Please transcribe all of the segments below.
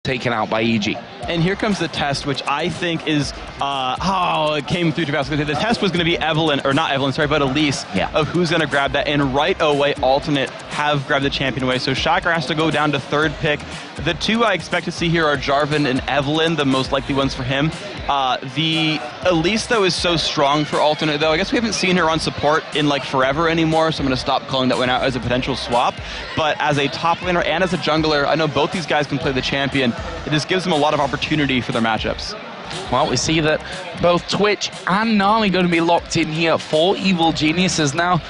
taken out by EG. And here comes the test, which I think is, it came through too fast. The test was going to be Evelyn, or not Evelyn, sorry, but Elise, of who's going to grab that. And right away, Alternate have grabbed the champion away. So Shocker has to go down to third pick. The two I expect to see here are Jarvan and Evelyn, the most likely ones for him. The Elise, though, is so strong for Alternate, though. I guess we haven't seen her on support in, like, forever anymore, so I'm going to stop calling that one out as a potential swap. But as a top laner and as a jungler, I know both these guys can play the champion. It just gives them a lot of opportunity for their matchups. Well, we see that both Twitch and Nami going to be locked in here for Evil Geniuses. Now,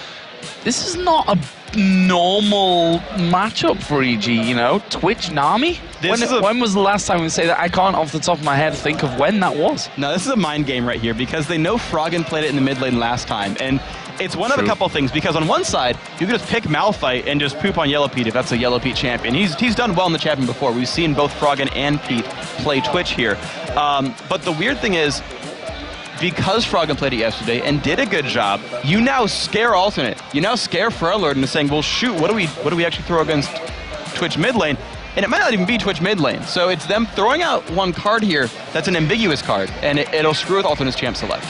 this is not a normal matchup for EG, you know? Twitch, Nami? When was the last time we say that? I can't off the top of my head think of when that was. No, this is a mind game right here because they know Froggen played it in the mid lane last time. And it's one of a couple things, because on one side, you can just pick Malphite and just poop on Yellow Pete if that's a Yellow Pete champion. He's done well in the champion before. We've seen both Froggen and Pete play Twitch here. But the weird thing is, because Froggen played it yesterday and did a good job, you now scare Alternate. You now scare Feralord into saying, well, shoot, what do we actually throw against Twitch mid lane? And it might not even be Twitch mid lane. So it's them throwing out one card here that's an ambiguous card, and it'll screw with Alternate's champ select.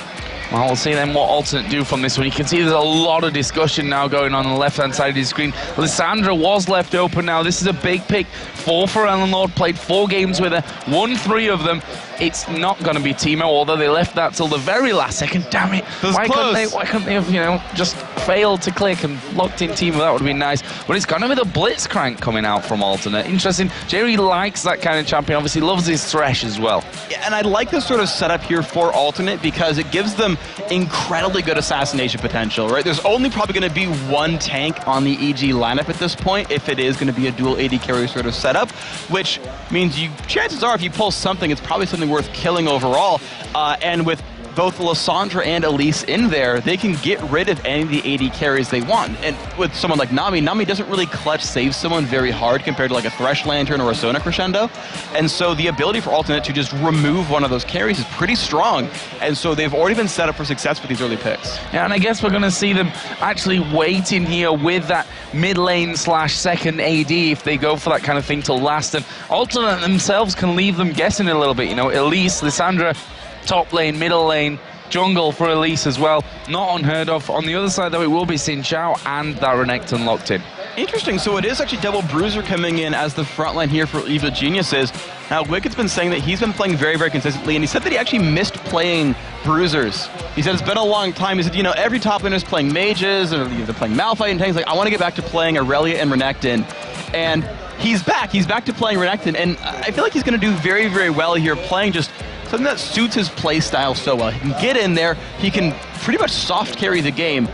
Well, we'll see then what Alternate do from this one. You can see there's a lot of discussion now going on the left-hand side of the screen. Lissandra was left open now. This is a big pick for Ferelord. Played 4 games with her, won 3 of them. It's not going to be Teemo, although they left that till the very last second. Damn it! Why couldn't they have, you know, just failed to click and locked in Teemo? That would have been nice. But it's going to be the Blitzcrank coming out from Alternate. Interesting. Jerry likes that kind of champion. Obviously loves his Thresh as well. Yeah, and I like this sort of setup here for Alternate because it gives them incredibly good assassination potential, right? There's only probably going to be one tank on the EG lineup at this point if it is going to be a dual AD carry sort of setup, which means chances are if you pull something, it's probably something worth killing overall. And with both Lissandra and Elise in there, they can get rid of any of the AD carries they want. And with someone like Nami doesn't really clutch save someone very hard compared to like a Thresh Lantern or a Sona Crescendo. And so the ability for Alternate to just remove one of those carries is pretty strong. And so they've already been set up for success with these early picks. Yeah, and I guess we're going to see them actually waiting here with that mid lane / second AD if they go for that kind of thing to last. And Alternate themselves can leave them guessing a little bit. You know, Elise, Lissandra, top lane, middle lane, jungle for Elise as well. Not unheard of. On the other side, though, it will be Xin Zhao and that Renekton locked in. Interesting. So it is actually double Bruiser coming in as the front line here for Evil Geniuses. Now, Wicked's been saying that he's been playing very, very consistently, and he said that he actually missed playing Bruisers. He said it's been a long time. He said, you know, every top laner is playing mages, or they're playing Malphite and things. Like, I want to get back to playing Aurelia and Renekton. And he's back. He's back to playing Renekton, and I feel like he's going to do very, very well here, playing just something that suits his play style so well. He can get in there. He can pretty much soft carry the game.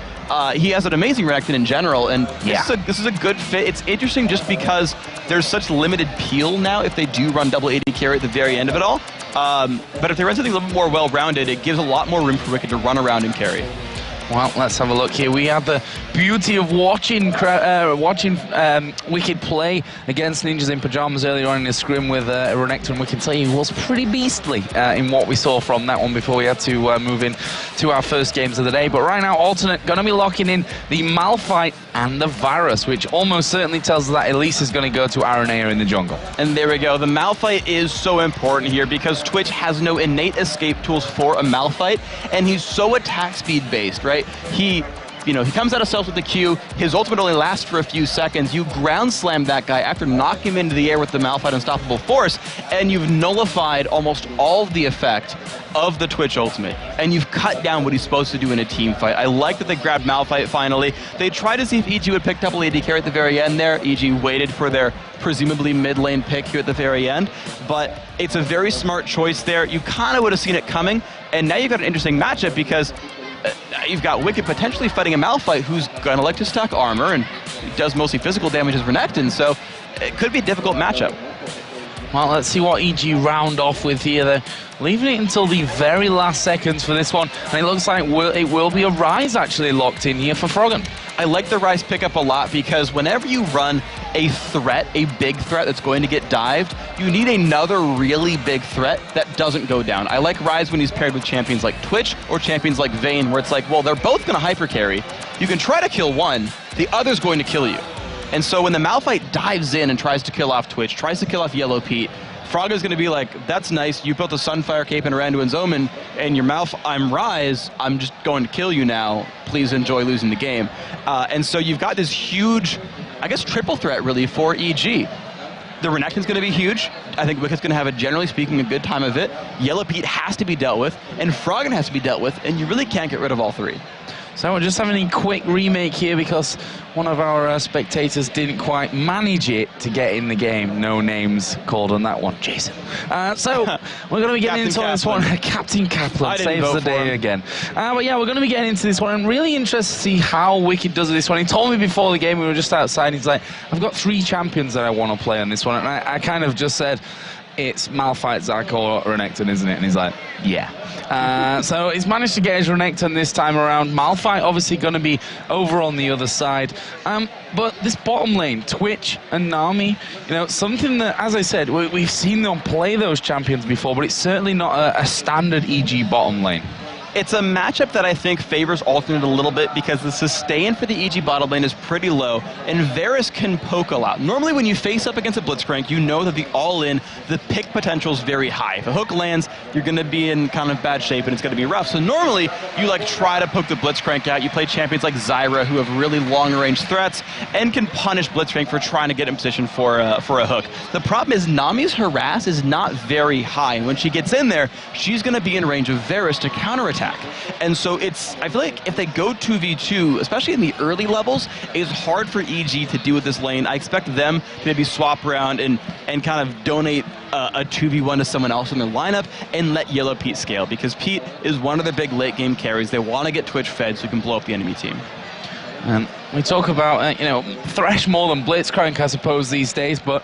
He has an amazing Renekton in general, and this is a good fit. It's interesting just because there's such limited peel now if they do run double AD carry at the very end of it all. But if they run something a little bit more well-rounded, it gives a lot more room for Wicked to run around and carry. Well, let's have a look here. We have the beauty of watching Wicked play against Ninjas in Pajamas earlier on in the scrim with Renekton. We can tell you it was pretty beastly in what we saw from that one before we had to move in to our first games of the day. But right now, Alternate going to be locking in the Malphite and the Varus, which almost certainly tells us that Elise is going to go to Aranea in the jungle. And there we go. The Malphite is so important here because Twitch has no innate escape tools for a Malphite, and he's so attack speed based, right? He comes out of stealth with the Q. His ultimate only lasts for a few seconds. You ground slam that guy after knocking him into the air with the Malphite Unstoppable Force, and you've nullified almost all of the effect of the Twitch ultimate, and you've cut down what he's supposed to do in a team fight. I like that they grabbed Malphite finally. They tried to see if EG would pick double AD carry at the very end there. EG waited for their presumably mid lane pick here at the very end, but it's a very smart choice there. You kind of would have seen it coming, and now you've got an interesting matchup because you've got Wicked potentially fighting a Malphite who's going to like to stack armor and does mostly physical damage as Renekton, so it could be a difficult matchup. Well, let's see what EG round off with here. They're leaving it until the very last seconds for this one, and it looks like it will be a Ryze actually locked in here for Froggen. I like the Ryze pickup a lot because whenever you run a threat, a big threat that's going to get dived, you need another really big threat that doesn't go down. I like Ryze when he's paired with champions like Twitch or champions like Vayne, where it's like, well, they're both going to hyper carry. You can try to kill one, the other's going to kill you. And so when the Malphite dives in and tries to kill off Twitch, tries to kill off Yellow Pete, Frogga's going to be like, that's nice, you built a Sunfire Cape and Randuin's Omen, and your mouth, I'm Rise, I'm just going to kill you now, please enjoy losing the game. And so you've got this huge, I guess, triple threat, really, for EG. The Renekton's going to be huge. I think Wicket's going to have, generally speaking, a good time of it. Yellow Pete has to be dealt with, and Froggen has to be dealt with, and you really can't get rid of all three. So we're just having a quick remake here because one of our spectators didn't quite manage it to get in the game. No names called on that one. Jason. So we're going to be getting into this one. Captain Kaplan saves the day again. But yeah, we're going to be getting into this one. I'm really interested to see how Wicked does this one. He told me before the game, we were just outside, he's like, I've got 3 champions that I want to play on this one. And I kind of just said, it's Malphite, Zac, or Renekton, isn't it? And he's like, yeah. So he's managed to get his Renekton this time around. Malphite obviously going to be over on the other side. But this bottom lane, Twitch and Nami, you know, something that, as I said, we've seen them play those champions before, but it's certainly not a standard EG bottom lane. It's a matchup that I think favors Alternate a little bit because the sustain for the EG bottom lane is pretty low, and Varus can poke a lot. Normally when you face up against a Blitzcrank, you know that the all-in, the pick potential is very high. If a hook lands, you're going to be in kind of bad shape and it's going to be rough. So normally you like try to poke the Blitzcrank out. You play champions like Zyra who have really long-range threats and can punish Blitzcrank for trying to get in position for a hook. The problem is Nami's harass is not very high, and when she gets in there, she's going to be in range of Varus to counterattack. And so I feel like if they go 2v2, especially in the early levels, it's hard for EG to deal with this lane. I expect them to maybe swap around and kind of donate a 2v1 to someone else in their lineup and let Yellow Pete scale, because Pete is one of their big late game carries. They want to get Twitch fed so he can blow up the enemy team. We talk about, you know, Thresh more than Blitzcrank, I suppose, these days, but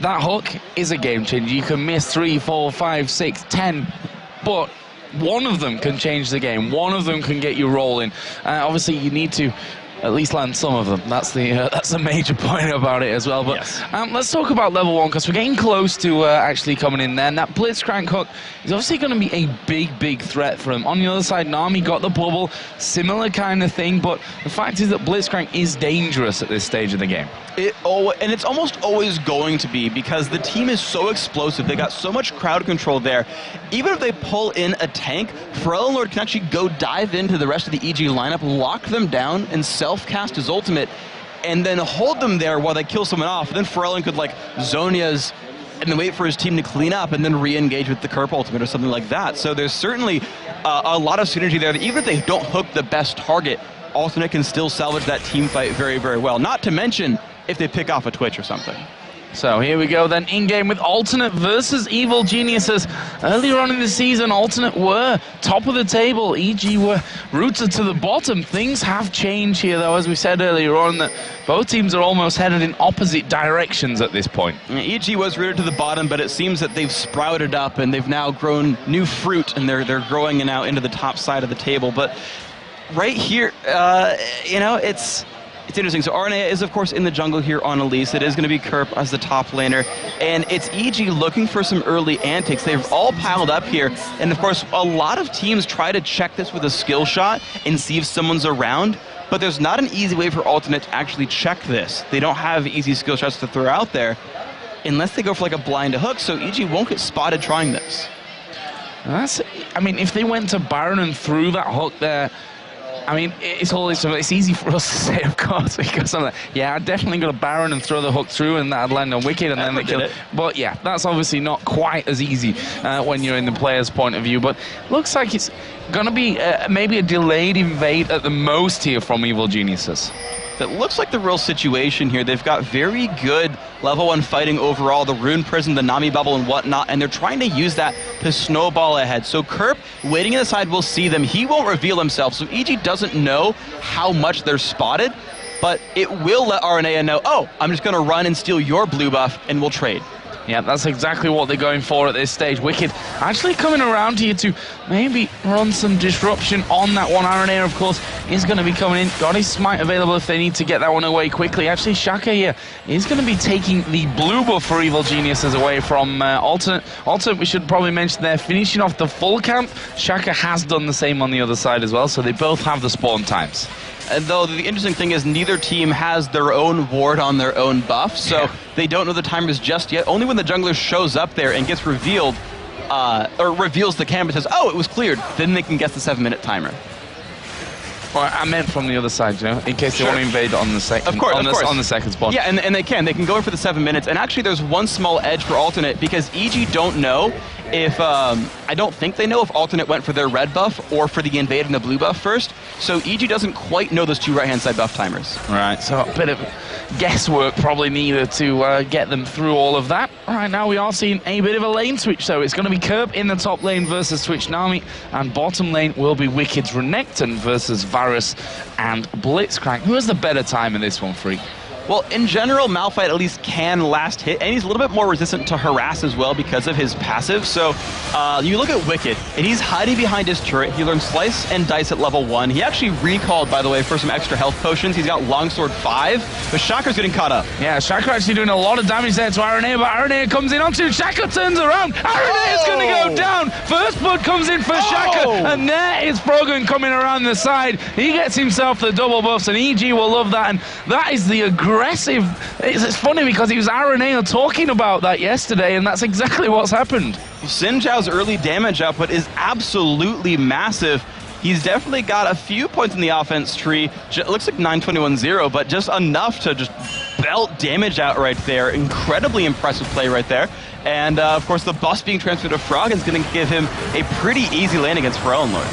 that hook is a game changer. You can miss 3, 4, 5, 6, 10, but one of them can change the game. One of them can get you rolling. Obviously, you need to at least land some of them. That's the major point about it as well. But yes. Let's talk about level 1, because we're getting close to actually coming in there. And that Blitzcrank hook is obviously going to be a big threat for him. On the other side, Nami got the bubble, similar kind of thing. But the fact is that Blitzcrank is dangerous at this stage of the game. And it's almost always going to be, because the team is so explosive. They got so much crowd control there. Even if they pull in a tank, Lord can actually go dive into the rest of the EG lineup, lock them down, and self-cast his ultimate, and then hold them there while they kill someone off. And then Pharrell could like Zhonya's and then wait for his team to clean up and then re-engage with the Kerp ultimate or something like that. So there's certainly a lot of synergy there that even if they don't hook the best target, Alternate can still salvage that team fight very very well. Not to mention if they pick off a Twitch or something. So here we go then, in-game with Alternate versus Evil Geniuses. Earlier on in the season, Alternate were top of the table. EG were rooted to the bottom. Things have changed here, though, as we said earlier on, that both teams are almost headed in opposite directions at this point. EG was rooted to the bottom, but it seems that they've sprouted up and they've now grown new fruit, and they're growing now into the top side of the table. But right here, you know, it's interesting. So RNA is, of course, in the jungle here on Elise. It is going to be Kerp as the top laner. And it's EG looking for some early antics. They've all piled up here. And, of course, a lot of teams try to check this with a skill shot and see if someone's around. But there's not an easy way for Alternate to actually check this. They don't have easy skill shots to throw out there unless they go for, like, a blind hook. So EG won't get spotted trying this. I mean, if they went to Baron and threw that hook there, I mean, it's easy for us to say, of course, because I'm like, yeah, I'd definitely go to Baron and throw the hook through, and that'd land on Wicked, and then they kill it. But yeah, that's obviously not quite as easy when you're in the player's point of view. But looks like it's going to be maybe a delayed invade at the most here from Evil Geniuses. That looks like the real situation here. They've got very good level 1 fighting overall, the Rune Prison, the Nami Bubble, and whatnot, and they're trying to use that to snowball ahead. So Kerp, waiting in the side, will see them. He won't reveal himself, so EG doesn't know how much they're spotted, but it will let RNA know, oh, I'm just going to run and steal your blue buff, and we'll trade. Yeah, that's exactly what they're going for at this stage. Wicked actually coming around here to maybe run some disruption on that one. RNA, of course, is going to be coming in. Got his smite available if they need to get that one away quickly. Actually, Shaka here is going to be taking the blue buff for Evil Geniuses away from Alternate. Alternate, we should probably mention they're finishing off the full camp. Shaka has done the same on the other side as well, so they both have the spawn times. Though the interesting thing is neither team has their own ward on their own buff, so they don't know the timers just yet. Only when the jungler shows up there and gets revealed, or reveals the camera and says, oh, it was cleared, then they can guess the 7-minute timer. Well, I meant from the other side, you know, in case they want to invade on the second. Of course. On the second spawn. Yeah, and they can go in for the 7 minutes. And actually, there's one small edge for alternate because EG don't know if I don't think they know if alternate went for their red buff or for the invading the blue buff first. So EG doesn't quite know those two right-hand side buff timers. Right. So a bit of guesswork probably needed to get them through all of that. All right, now we are seeing a bit of a lane switch. So it's going to be Kerp in the top lane versus Twitch Nami, and bottom lane will be Wicked's Renekton versus Varus and Blitzcrank. Who has the better time in this one, Freak? Well, in general, Malphite at least can last hit, and he's a little bit more resistant to harass as well because of his passive. So you look at Wicked, and he's hiding behind his turret. He learned Slice and Dice at level 1. He actually recalled, by the way, for some extra health potions. He's got Longsword 5, but Shakar's getting caught up. Yeah, Shaka actually doing a lot of damage there to Aranea, but Aranea comes in onto Shaka, turns around. Aranea's going to go down. First blood comes in for Shaka, and there is Froggen coming around the side. He gets himself the double buffs, and EG will love that, and that is the aggressive. It's funny because he was Aranea talking about that yesterday, and that's exactly what's happened. Xin Zhao's early damage output is absolutely massive. He's definitely got a few points in the offense tree. It looks like 921-0, but just enough to just belt damage out right there. Incredibly impressive play right there. And of course, the buff being transferred to Frog is going to give him a pretty easy lane against Frellenlord.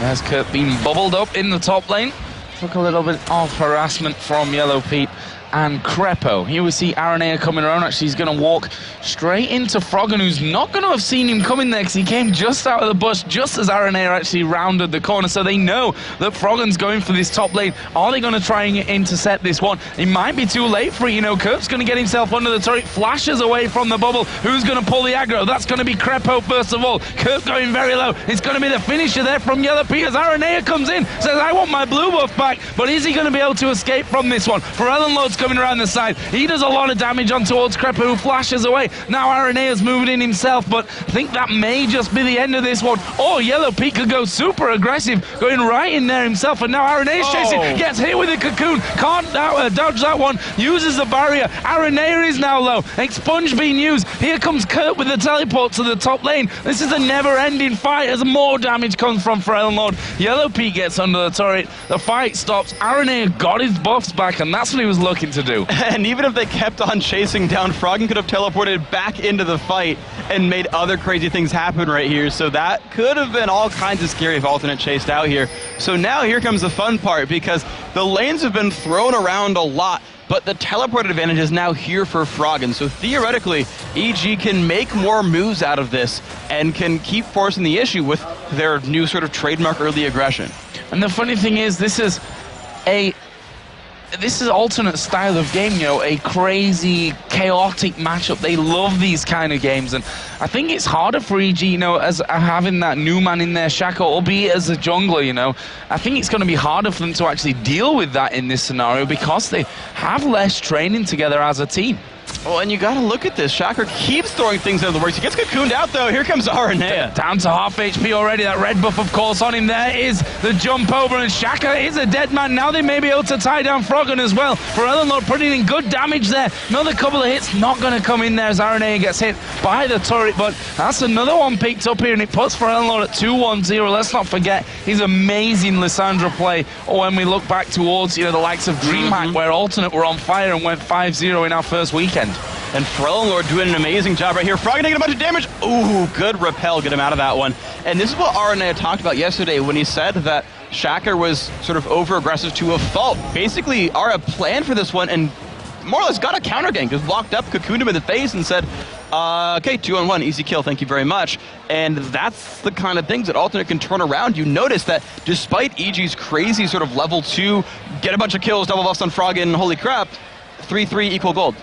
As Kurt being bubbled up in the top lane. Took a little bit of harassment from Yellow Pete and Crepo. Here we see Aranea coming around. Actually, he's going to walk straight into Froggen, who's not going to have seen him coming there because he came just out of the bush just as Aranea actually rounded the corner. So they know that Froggen's going for this top lane. Are they going to try and intercept this one? It might be too late for it. You know, Kurt's going to get himself under the turret, flashes away from the bubble. Who's going to pull the aggro? That's going to be Crepo first of all. Kurt going very low. It's going to be the finisher there from Yellow Pete as Aranea comes in, says, I want my blue buff back. But is he going to be able to escape from this one? Frellenlord's coming around the side. He does a lot of damage on towards Crepo, who flashes away. Now Aranea's moving in himself, but I think that may just be the end of this one. Or Yellow Pete could go super aggressive, going right in there himself, and now Aranea's chasing, gets hit with a cocoon, can't dodge that one, uses the barrier. Aranea is now low. Expunge being used. Here comes Kurt with the teleport to the top lane. This is a never-ending fight as more damage comes from Frellenlord. Yellow Pete gets under the turret. The fight stops. Aranea got his buffs back, and that's what he was looking to do. And even if they kept on chasing down, Froggen could have teleported back into the fight and made other crazy things happen right here. So that could have been all kinds of scary if alternate chased out here. So now here comes the fun part, because the lanes have been thrown around a lot, but the teleport advantage is now here for Froggen. So theoretically, EG can make more moves out of this and can keep forcing the issue with their new sort of trademark early aggression. And the funny thing is, this is alternate style of game, you know, a crazy, chaotic matchup. They love these kind of games, and I think it's harder for EG, you know, as having that new man in there, Shaka, albeit as a jungler, you know. I think it's going to be harder for them to actually deal with that in this scenario because they have less training together as a team. Well, and you got to look at this. Shaka keeps throwing things into the works. He gets cocooned out, though. Here comes Aranea. Down to half HP already. That red buff, of course, on him. There is the jump over, and Shaka is a dead man. Now they may be able to tie down Froggen as well. Frellenlord putting in good damage there. Another couple of hits not going to come in there as Aranea gets hit by the turret, but that's another one picked up here, and it puts Frellenlord at 2-1-0. Let's not forget his amazing Lissandra play, or when we look back towards, you know, the likes of DreamHack, where alternate were on fire and went 5-0 in our first weekend. And Frellenlord doing an amazing job right here. Froggen taking a bunch of damage. Ooh, good repel, get him out of that one. And this is what Aranea talked about yesterday when he said that Shaka was sort of over-aggressive to a fault. Basically, Ara planned for this one and more or less got a counter gank. Just walked up, cocooned him in the face and said, okay, 2-on-1, easy kill, thank you very much. And that's the kind of things that alternate can turn around. You notice that despite EG's crazy sort of level 2, get a bunch of kills, double buffs on Froggen, holy crap, 3-3 equal gold.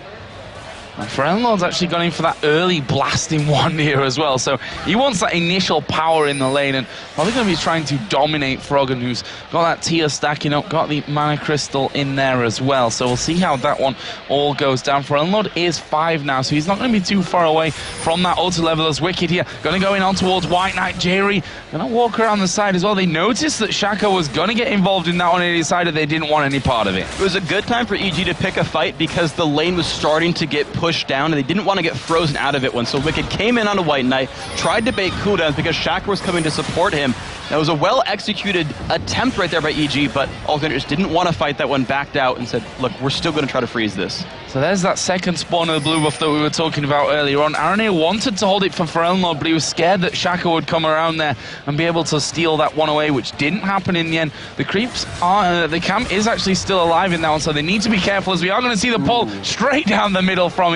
And Lord's actually gone in for that early blasting one here as well, so he wants that initial power in the lane, and probably going to be trying to dominate Froggen, who's got that tier stacking up, got the mana crystal in there as well, so we'll see how that one all goes down. Lord is 5 now, so he's not going to be too far away from that ultra level as Wicked here. Going to go in on towards White Knight. Jerry going to walk around the side as well. They noticed that Shaka was going to get involved in that one, and they decided they didn't want any part of it. It was a good time for EG to pick a fight because the lane was starting to get pushed down, and they didn't want to get frozen out of it. So Wicked came in on a White Knight, tried to bait cooldowns because Shaka was coming to support him. That was a well-executed attempt right there by EG, but Alternate just didn't want to fight that one, backed out, and said, look, we're still going to try to freeze this. So there's that second spawn of the blue buff that we were talking about earlier on. RNA wanted to hold it for Lord, but he was scared that Shaka would come around there and be able to steal that one away, which didn't happen in the end. The creeps are, the camp is actually still alive in that one, so they need to be careful, as we are going to see the pull straight down the middle from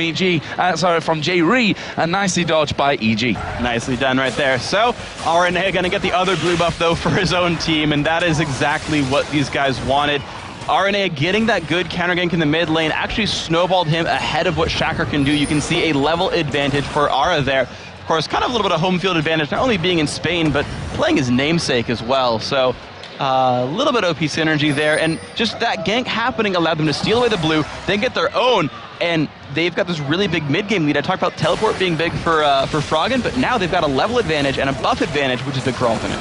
from J-Ree, and nicely dodged by EG. Nicely done right there. So RNA going to get the other blue buff though for his own team, and that is exactly what these guys wanted. RNA getting that good counter gank in the mid lane actually snowballed him ahead of what Shaka can do. You can see a level advantage for Ara there. Of course, kind of a little bit of home field advantage, not only being in Spain, but playing his namesake as well. So a little bit OP synergy there, and just that gank happening allowed them to steal away the blue, then get their own, and they've got this really big mid-game lead. I talked about teleport being big for Froggen, but now they've got a level advantage and a buff advantage, which is big for Alternate.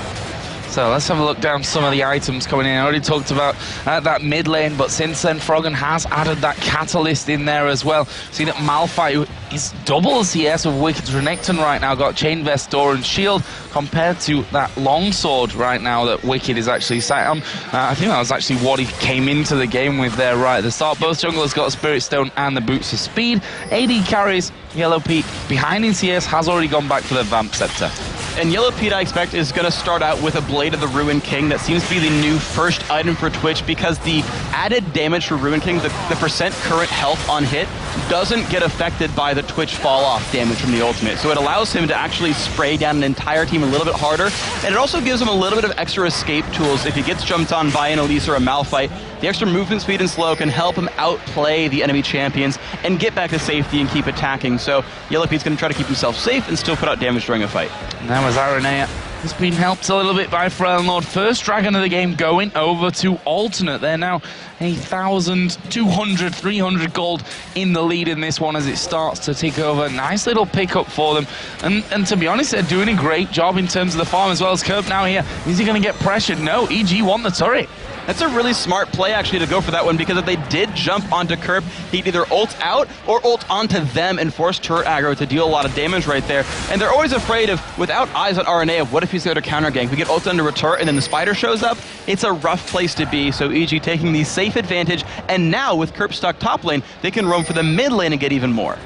So let's have a look down some of the items coming in. I already talked about that mid lane, but since then Froggen has added that Catalyst in there as well. See that Malphite is double CS with Wicked's Renekton right now, got Chain Vest, Door and Shield, compared to that Longsword right now that Wicked is actually sat on. I think that was actually what he came into the game with there right at the start. Both junglers got a Spirit Stone and the Boots of Speed. AD carries Yellow Pete behind in CS, has already gone back for the Vamp Scepter. And Yellow Pete, I expect, is going to start out with a Blade of the Ruin King. That seems to be the new first item for Twitch, because the added damage for Ruin King, the percent current health on hit, doesn't get affected by the Twitch fall-off damage from the ultimate. So it allows him to actually spray down an entire team a little bit harder, and it also gives him a little bit of extra escape tools. If he gets jumped on by an Elise or a Malphite, the extra movement speed and slow can help him outplay the enemy champions and get back to safety and keep attacking. So Yellow Pete's going to try to keep himself safe and still put out damage during a fight. And that was Aranea. He's been helped a little bit by Lord. First dragon of the game going over to Alternate. They're now 1,200, 300 gold in the lead in this one as it starts to tick over. Nice little pickup for them. And to be honest, they're doing a great job in terms of the farm as well. As Kerp now here. Is he going to get pressured? No, EG won the turret. That's a really smart play, actually, to go for that one, because if they did jump onto Kerp, he'd either ult out or ult onto them and force turret aggro to deal a lot of damage right there. And they're always afraid of, without eyes on RNA, of what if he's there to counter gank? We get ult into a turret and then the spider shows up. It's a rough place to be, so EG taking the safe advantage, and now with Kerp stuck top lane, they can roam for the mid lane and get even more.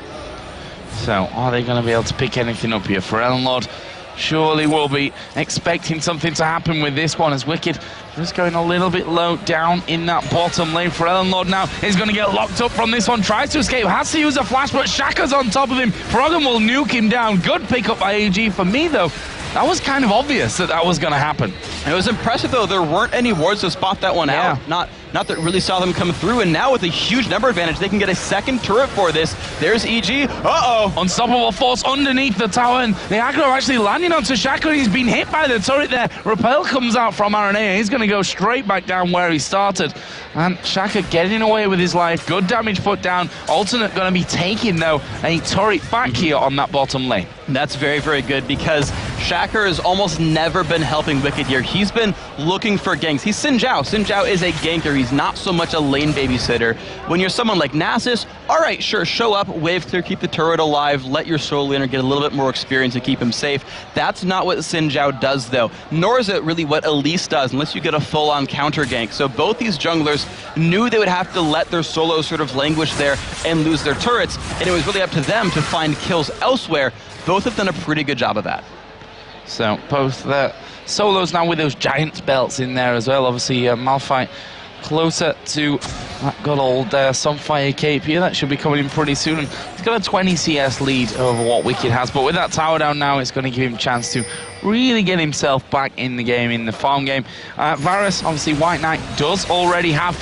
So, are they going to be able to pick anything up here? Lord surely will be expecting something to happen with this one, as Wicked just going a little bit low down in that bottom lane. Lord now is going to get locked up from this one, tries to escape, has to use a flash, but Shaka's on top of him. Froggen will nuke him down. Good pickup by AG. For me though, that was kind of obvious that was going to happen. It was impressive though, there weren't any wards to spot that one out. Not that really saw them come through, and now with a huge number advantage, they can get a second turret for this. There's EG. Uh-oh. Unstoppable force underneath the tower, and the aggro actually landing onto Shaka, and he's been hit by the turret there. Repel comes out from RNA. He's going to go straight back down where he started. And Shaka getting away with his life. Good damage put down. Alternate going to be taking, though, a turret back here on that bottom lane. That's very, very good, because Shaka has almost never been helping Wicked here. He's been looking for ganks. He's Xin Zhao. Xin Zhao is a ganker. He's not so much a lane babysitter. When you're someone like Nasus, all right, sure, show up, wave clear, keep the turret alive, let your solo laner get a little bit more experience and keep him safe. That's not what Xin Zhao does, though, nor is it really what Elise does, unless you get a full-on counter gank. So both these junglers knew they would have to let their solos sort of languish there and lose their turrets, and it was really up to them to find kills elsewhere. Both have done a pretty good job of that. So both the solos now with those giant belts in there as well. Obviously, Malphite closer to that good old Sunfire Cape here. That should be coming in pretty soon. And he's got a 20 CS lead over what Wicked has. But with that tower down now, it's going to give him a chance to really get himself back in the game, in the farm game. Varus, obviously, White Knight does already have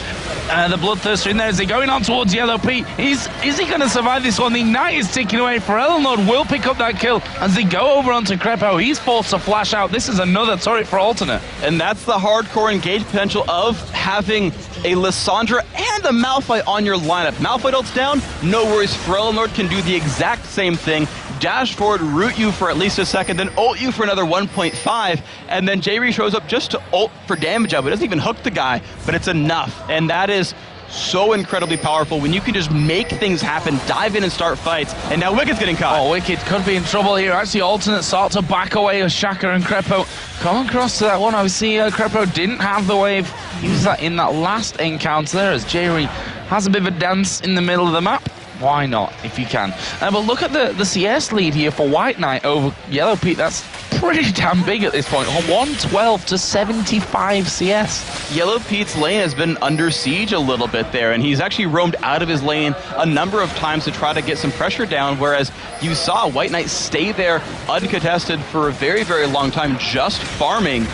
The Bloodthirster in there as they're going on towards Yellow Pete. Is he going to survive this one? The Ignite is ticking away. Forellenlord will pick up that kill as they go over onto Crepo. He's forced to flash out. This is another turret for Alternate. And that's the hardcore engage potential of having a Lissandra and a Malphite on your lineup. Malphite ults down, no worries. Forellenlord can do the exact same thing. Dash forward, root you for at least a second, then ult you for another 1.5, and then J-Ree shows up just to ult for damage up. It doesn't even hook the guy, but it's enough. And that is so incredibly powerful when you can just make things happen, dive in and start fights. And now Wicked's getting caught. Oh, Wicked could be in trouble here. Actually, Alternate start to back away as Shaka and Crepo come across to that one. Obviously, Crepo didn't have the wave. He used that in that last encounter there as J-Ree has a bit of a dance in the middle of the map. Why not, if you can? But look at the CS lead here for White Knight over Yellow Pete. That's pretty damn big at this point. 112 to 75 CS. Yellow Pete's lane has been under siege a little bit there, and he's actually roamed out of his lane a number of times to try to get some pressure down, whereas you saw White Knight stay there uncontested for a very, very long time, just farming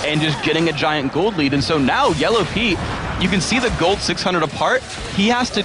and just getting a giant gold lead. And so now Yellow Pete, you can see the gold 600 apart. He has to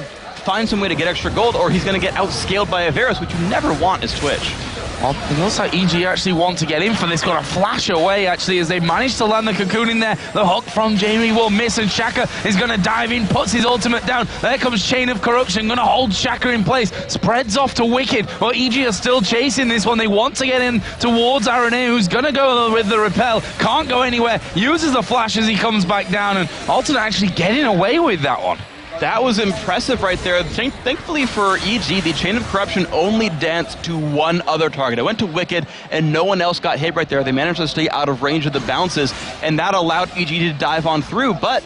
find some way to get extra gold, or he's going to get outscaled by Averos, which you never want as Twitch. Well, it looks like EG actually want to get in for this. Got to flash away, actually, as they manage to land the cocoon in there. The hook from Jamie will miss, and Shaka is going to dive in, puts his ultimate down. There comes Chain of Corruption, going to hold Shaka in place. Spreads off to Wicked. Well, EG are still chasing this one. They want to get in towards Aranea, who's going to go with the repel. Can't go anywhere. Uses the flash as he comes back down, and Alternate actually getting away with that one. That was impressive right there. Thankfully for EG, the Chain of Corruption only danced to one other target. It went to Wicked, and no one else got hit right there. They managed to stay out of range of the bounces, and that allowed EG to dive on through. But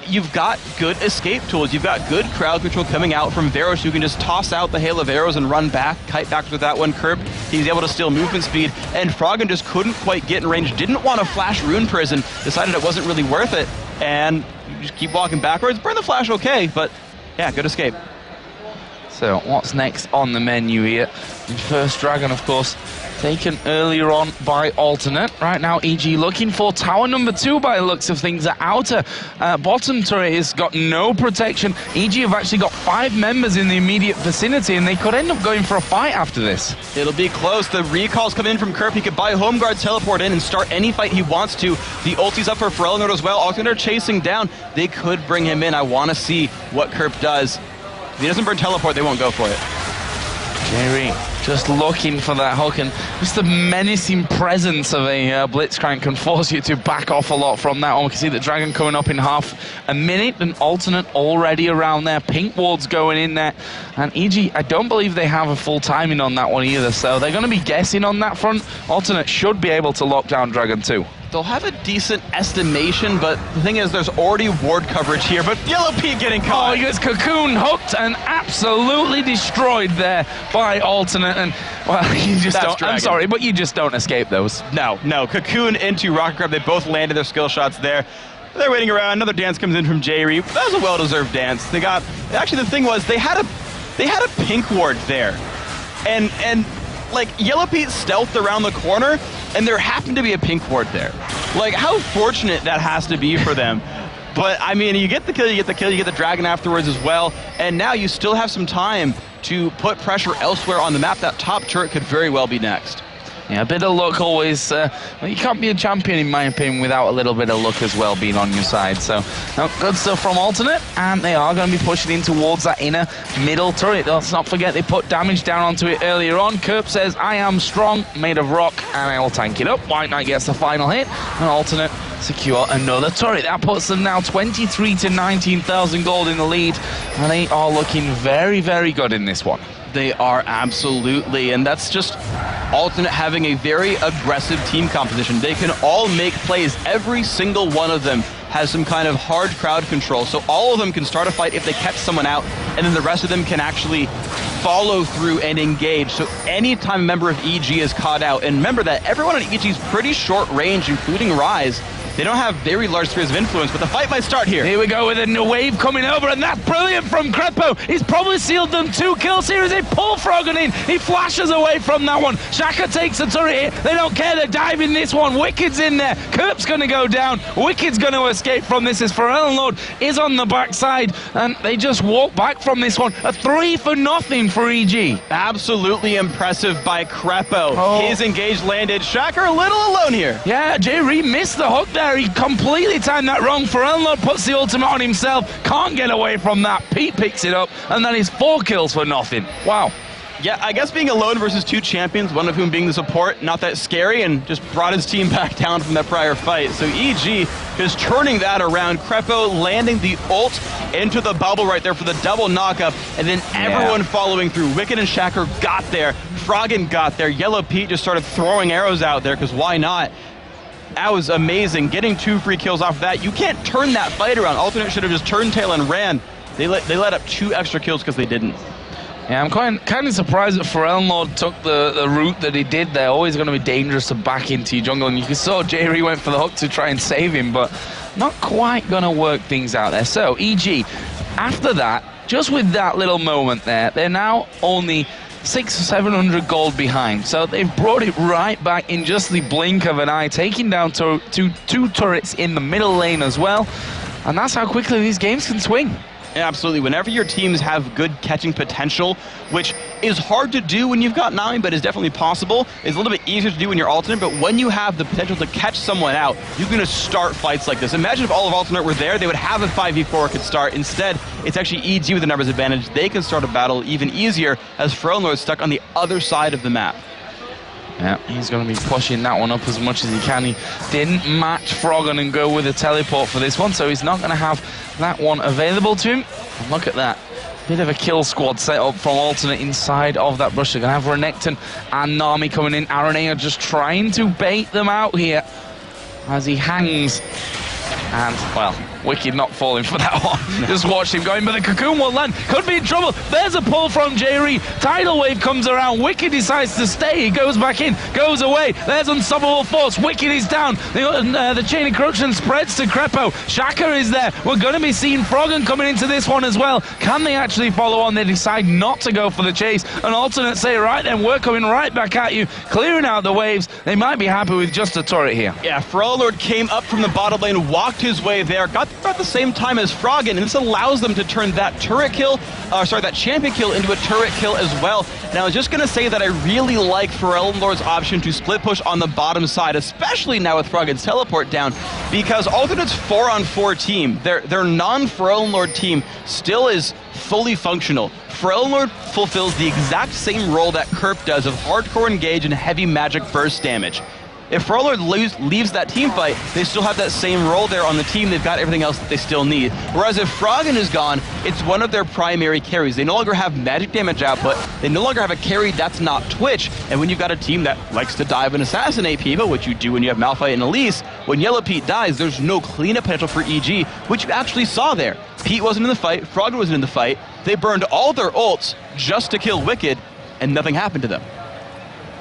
you've got good escape tools. You've got good crowd control coming out from Veros. You can just toss out the hail of arrows and run back, kite back with that one. Curb, he's able to steal movement speed, and Froggen just couldn't quite get in range. Didn't want to flash Rune Prison, decided it wasn't really worth it, and you just keep walking backwards. Burn the flash okay, but yeah, good escape. So what's next on the menu here? First Dragon, of course, taken earlier on by Alternate. Right now, EG looking for tower number 2 by the looks of things. The outer bottom turret has got no protection. EG have actually got 5 members in the immediate vicinity, and they could end up going for a fight after this. It'll be close. The recalls come in from Kerp. He could buy Home Guard, teleport in, and start any fight he wants to. The ulti's up for Forellenlord as well. Alternate chasing down. They could bring him in. I want to see what Kerp does. If he doesn't burn teleport, they won't go for it. Jerry just looking for that hook, and just the menacing presence of a Blitzcrank can force you to back off a lot from that one. We can see the Dragon coming up in half a minute, and Alternate already around there. Pink Ward's going in there, and EG, I don't believe they have a full timing on that one either, so they're going to be guessing on that front. Alternate should be able to lock down Dragon 2. They'll have a decent estimation, but the thing is, there's already ward coverage here, but Yellow Pete getting caught. Oh, he gets Cocoon hooked and absolutely destroyed there by Alternate, and, well, you just don't, I'm sorry, but you just don't escape those. No, Cocoon into Rocket Grab, they both landed their skill shots there. They're waiting around, another dance comes in from J-Ree. That was a well-deserved dance. They got, actually the thing was, they had a pink ward there, and like, Yellow Pete stealthed around the corner, and there happened to be a pink ward there. Like, how fortunate that has to be for them. But, I mean, you get the kill, you get the Dragon afterwards as well, and now you still have some time to put pressure elsewhere on the map. That top turret could very well be next. Yeah, a bit of luck always. Well, you can't be a champion, in my opinion, without a little bit of luck as well being on your side. So, no, good stuff from Alternate, and they are going to be pushing in towards that inner middle turret. Let's not forget they put damage down onto it earlier on. Kerp says, I am strong, made of rock, and I will tank it up. White Knight gets the final hit, and Alternate secure another turret. That puts them now 23 to 19,000 gold in the lead, and they are looking very, very good in this one. They are absolutely, and that's just Alternate having a very aggressive team composition. They can all make plays. Every single one of them has some kind of hard crowd control, so all of them can start a fight if they catch someone out, and then the rest of them can actually follow through and engage. So anytime a member of EG is caught out, and remember that everyone in EG is pretty short range, including Rise, They don't have very large spheres of influence, but the fight might start here. Here we go with a new wave coming over, and that's brilliant from Krepo. He's probably sealed them 2 kills here as they pull Froggen in. He flashes away from that one. Shaka takes the turret here. They don't care. They're diving this one. Wicked's in there. Kerp's going to go down. Wicked's going to escape from this as Pharrell Lord is on the backside, and they just walk back from this one. A 3-0 for EG. Absolutely impressive by Krepo. His engage landed. Shaka a little alone here. Yeah, J-Ree missed the hook there. He completely timed that wrong. Pharrell Lord puts the ultimate on himself. Can't get away from that. Pete picks it up, and then he's 4 kills for nothing. Wow. Yeah, I guess being alone versus 2 champions, one of whom being the support, not that scary, and just brought his team back down from that prior fight. So EG is turning that around. Krepo landing the ult into the bubble right there for the double knockup, and then everyone following through. Wicked and Shacker got there. Froggen got there. Yellow Pete just started throwing arrows out there, because why not? That was amazing. Getting 2 free kills off of that. You can't turn that fight around. Alternate should have just turned tail and ran. They let up 2 extra kills because they didn't. Yeah, I'm kind of surprised that Pharrell Lord took the route that he did there. Always going to be dangerous to back into your jungle. And you saw J-Ree went for the hook to try and save him, but not quite going to work things out there. So, EG, after that, just with that little moment there, they're now only 600 or 700 gold behind. So they've brought it right back in just the blink of an eye, taking down two turrets in the middle lane as well. And that's how quickly these games can swing. Absolutely. Whenever your teams have good catching potential, which is hard to do when you've got 9, but is definitely possible, it's a little bit easier to do when you're alternate, but when you have the potential to catch someone out, you're going to start fights like this. Imagine if all of alternate were there, they would have a 5v4 could start. Instead, it's actually EG with the numbers advantage. They can start a battle even easier as Frelnor is stuck on the other side of the map. Yeah, he's going to be pushing that one up as much as he can. He didn't match Froggen and go with a teleport for this one, so he's not going to have that one available to him. And look at that. Bit of a kill squad set up from alternate inside of that brush. They're going to have Renekton and Nami coming in. Aranea just trying to bait them out here as he hangs. And, well, Wicked not falling for that one. Just watch him going, but the cocoon will land. Could be in trouble. There's a pull from J-Ree. Tidal Wave comes around. Wicked decides to stay. He goes back in, goes away. There's Unstoppable Force. Wicked is down. The chain encroachment spreads to Krepo. Shaka is there. We're going to be seeing Froggen coming into this one as well. Can they actually follow on? They decide not to go for the chase. An alternate say, right then, we're coming right back at you, clearing out the waves. They might be happy with just a turret here. Yeah, Frelord came up from the bottom lane, walked his way there, got about the same time as Froggen, and this allows them to turn that turret kill, that champion kill into a turret kill as well. And I was just going to say that I really like Frelord's option to split push on the bottom side, especially now with Froggen's teleport down, because Alternate's 4-on-4 team, their non-Frelord team still is fully functional. Frelord fulfills the exact same role that Kerp does of hardcore engage and heavy magic burst damage. If Frelord leaves that team fight, they still have that same role there on the team. They've got everything else that they still need. Whereas if Froggen is gone, it's one of their primary carries. They no longer have magic damage output. They no longer have a carry that's not Twitch. And when you've got a team that likes to dive and assassinate people, which you do when you have Malphite and Elise, when Yellow Pete dies, there's no cleanup potential for EG, which you actually saw there. Pete wasn't in the fight. Froggen wasn't in the fight. They burned all their ults just to kill Wicked, and nothing happened to them.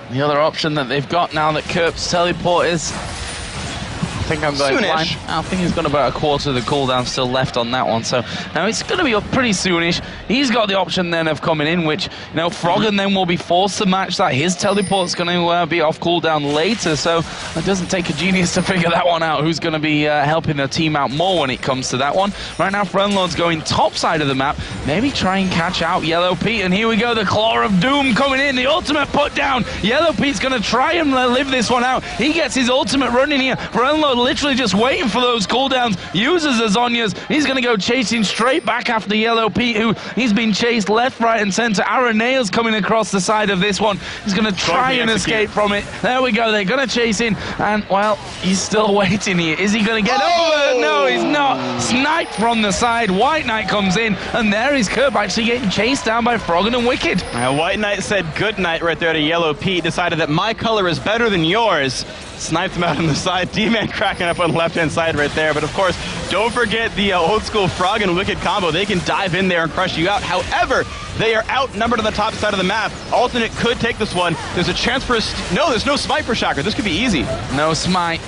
The other option that they've got now that Kerp's teleport is, I think I'm going blind. I think he's got about a quarter of the cooldown still left on that one. So now it's going to be up pretty soonish. He's got the option then of coming in, which, you know, Froggen then will be forced to match that. His teleport's going to be off cooldown later. So it doesn't take a genius to figure that one out. Who's going to be helping their team out more when it comes to that one. Right now, Friendlord's going top side of the map. Maybe try and catch out Yellow Pete. And here we go. The Claw of Doom coming in. The ultimate put down. Yellow Pete's going to try and live this one out. He gets his ultimate running here. Friendlord literally just waiting for those cooldowns, uses the Zhonya's. He's going to go chasing straight back after Yellow Pete, who he's been chased left, right, and center. Arenea's coming across the side of this one. He's going to try and escape from it. There we go. They're going to chase in, and, well, he's still waiting here. Is he going to get over? No, he's not. Sniped from the side. White Knight comes in, and there is Kerp actually getting chased down by Froggen and Wicked. White Knight said good night right there to Yellow Pete, decided that my color is better than yours. Sniped him out on the side. D-Man crashed cracking up on the left-hand side right there. But of course, don't forget the old school Frog and Wicked combo. They can dive in there and crush you out. However, they are outnumbered on the top side of the map. Alternate could take this one. There's a chance for no, there's no smite for Shocker. This could be easy. No smite.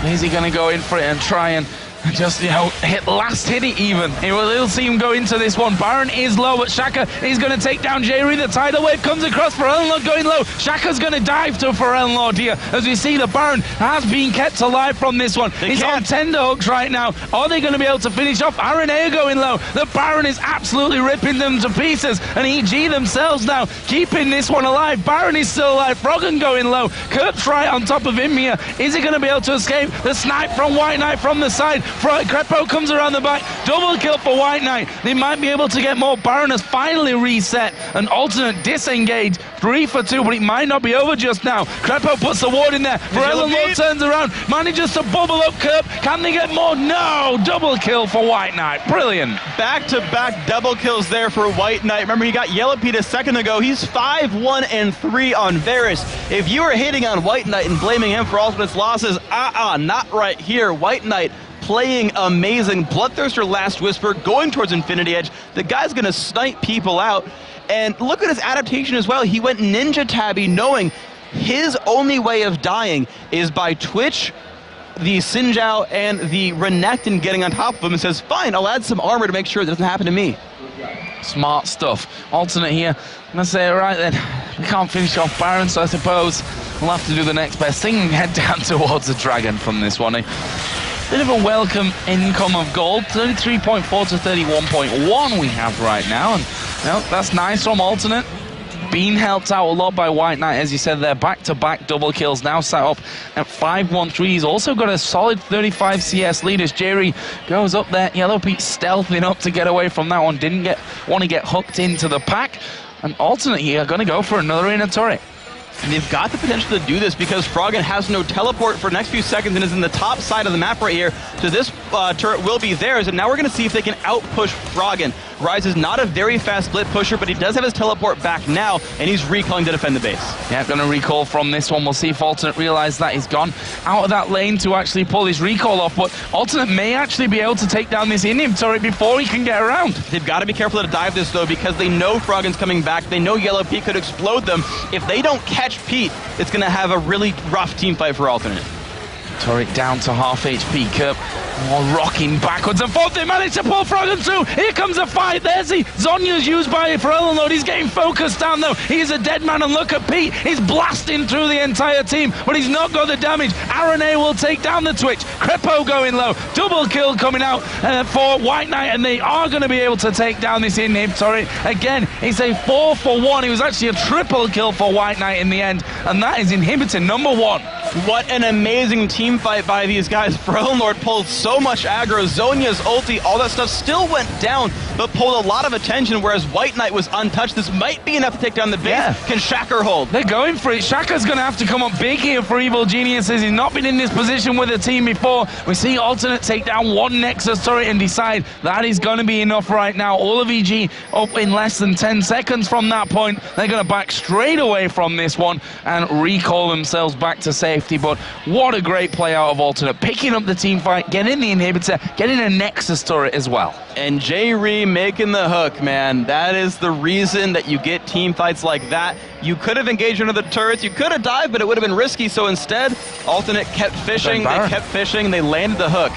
Is he going to go in for it and try and just, hit it even? He'll see him go into this one. Baron is low, but Shaka is going to take down Jerry. The tidal wave comes across. Forellenlord going low. Shaka's going to dive to Forellenlord here. As we see, the Baron has been kept alive from this one. He's on tender hooks right now. Are they going to be able to finish off? RNA going low. The Baron is absolutely ripping them to pieces. And EG themselves now keeping this one alive. Baron is still alive. Froggen going low. Kurt's right on top of him here. Is he going to be able to escape? The snipe from White Knight from the side. Crepo comes around the back. Double kill for White Knight. They might be able to get more. Baron has finally reset. An alternate disengage. 3 for 2, but it might not be over just now. Crepo puts the ward in there. Forellenlord turns around. Manages to bubble up Kerp. Can they get more? No! Double kill for White Knight. Brilliant. Back-to-back double kills there for White Knight. Remember, he got Yellow Pete a second ago. He's 5-1-3 on Varus. If you are hitting on White Knight and blaming him for Ultimate's losses, not right here. White Knight playing amazing. Bloodthirster Last Whisper going towards Infinity Edge. The guy's going to snipe people out. And look at his adaptation as well. He went Ninja Tabby knowing his only way of dying is by Twitch, the Sinjao, and the Renekton getting on top of him, and says, fine, I'll add some armor to make sure it doesn't happen to me. Smart stuff. Alternate here. I'm going to say, right then, we can't finish off Baron, so I suppose we'll have to do the next best thing and head down towards the Dragon from this one. Bit of a welcome income of gold, 33.4 to 31.1 we have right now, and that's nice from Alternate. Being helped out a lot by White Knight, as you said there, back-to-back double kills, now set up at 5-1-3. He's also got a solid 35 CS lead as Jerry goes up there. Yellow Pete stealthing up to get away from that one, didn't want to get hooked into the pack, and Alternate here going to go for another inner turret. And they've got the potential to do this because Froggen has no teleport for the next few seconds and is in the top side of the map right here. So this turret will be theirs, and now we're going to see if they can outpush Froggen. Rise is not a very fast split pusher, but he does have his teleport back now, and he's recalling to defend the base. Yeah, going to recall from this one. We'll see if Alternate realizes that he's gone out of that lane to actually pull his recall off, but Alternate may actually be able to take down this in-him turret before he can get around. They've got to be careful to dive this, though, because they know Froggen's coming back. They know Yellow Pete could explode them. If they don't catch Pete, it's going to have a really rough team fight for Alternate. Turret down to half HP. Kerp rocking backwards and forth. They managed to pull Froggen through. Here comes a fight. There's he. Zonya's used by Forellenlord. He's getting focused down though. He's a dead man, and look at Pete. He's blasting through the entire team, but he's not got the damage. RNA will take down the Twitch. Crepo going low. Double kill coming out for White Knight, and they are going to be able to take down this in-hib turret. Again, it's a 4-for-1. It was actually a triple kill for White Knight in the end, and that is inhibitor number 1. What an amazing team fight by these guys. Forellenlord pulled so much aggro. Zonya's ulti, all that stuff still went down, but pulled a lot of attention, whereas White Knight was untouched. This might be enough to take down the base. Yeah. Can Shaker hold? They're going for it. Shaker's going to have to come up big here for Evil Geniuses. He's not been in this position with a team before. We see Alternate take down one Nexus turret and decide that is going to be enough right now. All of EG up in less than 10 seconds from that point. They're going to back straight away from this one and recall themselves back to safety. But what a great play out of Alternate, picking up the team fight, getting the inhibitor, getting a Nexus turret as well. And J-Ree making the hook, man. That is the reason that you get team fights like that. You could have engaged into the turrets, you could have dived, but it would have been risky. So instead, Alternate kept fishing, they kept fishing, they landed the hook.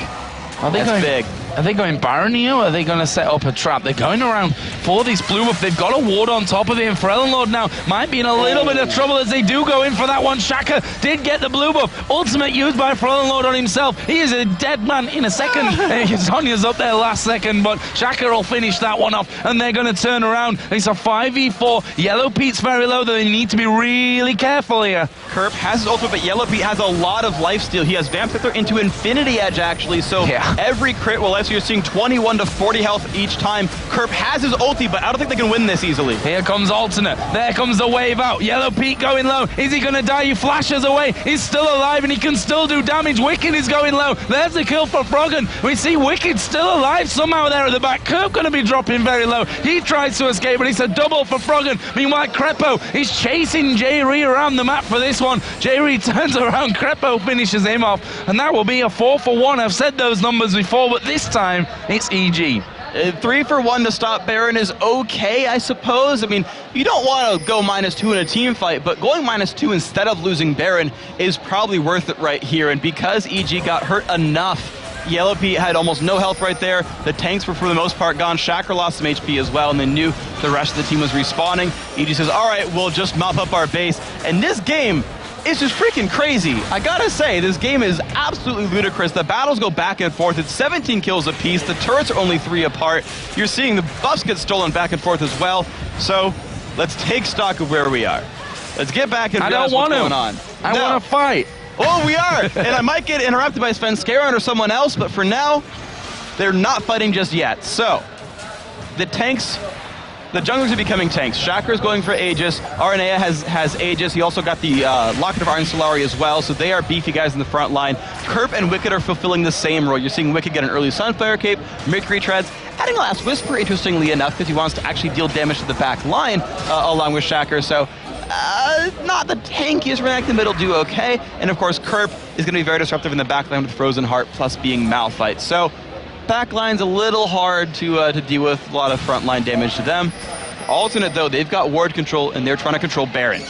That's big. Are they going Baron here, or are they going to set up a trap? They're going around for this blue buff. They've got a ward on top of it, and Forellenlord now might be in a little bit of trouble as they do go in for that one. Shaka did get the blue buff. Ultimate used by Forellenlord on himself. He is a dead man in a second. Sonya's up there last second, but Shaka will finish that one off, and they're going to turn around. It's a 5v4. Yellow Pete's very low, though. They need to be really careful here. Kerp has his ultimate, but Yellow Pete has a lot of lifesteal. He has Vamp Scepter into Infinity Edge, actually, so every crit will fight, so you're seeing 21 to 40 health each time. Kerp has his ulti, but I don't think they can win this easily. Here comes Alternate. There comes the wave out. Yellow Pete going low. Is he going to die? He flashes away. He's still alive and he can still do damage. Wicked is going low. There's the kill for Froggen. We see Wicked still alive somehow there at the back. Kerp going to be dropping very low. He tries to escape, but it's a double for Froggen. Meanwhile, Crepo is chasing J-Ree around the map for this one. J-Ree turns around. Crepo finishes him off, and that will be a 4-for-1. I've said those numbers before, but this time it's EG. 3-for-1 to stop Baron is okay, I suppose. I mean, you don't want to go -2 in a team fight, but going -2 instead of losing Baron is probably worth it right here. And because EG got hurt enough, Yellow Pete had almost no health right there. The tanks were for the most part gone. Shacker lost some HP as well, and they knew the rest of the team was respawning. EG says, all right, we'll just mop up our base. And this game, it's just freaking crazy. I gotta say, this game is absolutely ludicrous. The battles go back and forth. It's 17 kills apiece. The turrets are only 3 apart. You're seeing the buffs get stolen back and forth as well. So let's take stock of where we are. Let's get back and realize what's going on. I want to fight. Oh, we are. And I might get interrupted by Svenskaran or someone else, but for now, they're not fighting just yet. So the tanks, the junglers are becoming tanks. Shacker is going for Aegis. RNA has Aegis. He also got the Locket of Iron Solari as well, so they are beefy guys in the front line. Kerp and Wicked are fulfilling the same role. You're seeing Wicked get an early Sunflare Cape, Mercury Treads, adding a Last Whisper, interestingly enough, because he wants to actually deal damage to the back line along with Shacker. So not the tankiest React, the middle do okay. And of course, Kerp is going to be very disruptive in the back line with Frozen Heart plus being Malphite. So backline's a little hard to deal with, a lot of frontline damage to them. Alternate though, they've got ward control and they're trying to control Baron.